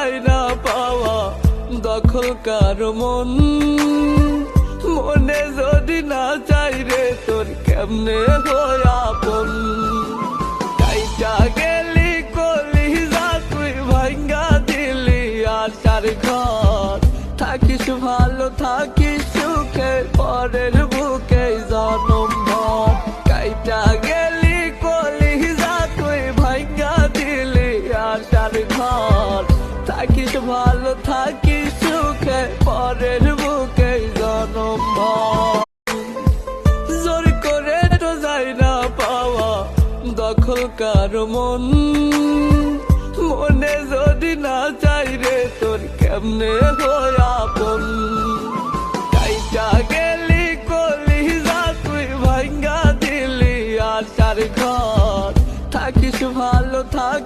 যায় না পাওয়া দখল কারো মন, মনে যদি না চাই রে তোর কেমনে হয় আপন। কাইটা গেলি কলিজা তুই ভাঙ্গা দিলি আশার ঘর, থাকিস ভালো থাকিস সুখে পরের বুকে জনম ভর। কাইটা গেলি কলিজা তুই ভাঙ্গা দিলি আশার ঘর, থাকিস ভালো থাকিস সুখে পরের বুকে জনম ভর। জোর করে তো যায় না পাওয়া দখল কারো মন, মনে যদি না চাই রে তোর কেমনে হয় আপন। কাইটা গেলি কলিজা তুই ভাঙ্গা দিলি আশার ঘর, থাকিস ভালো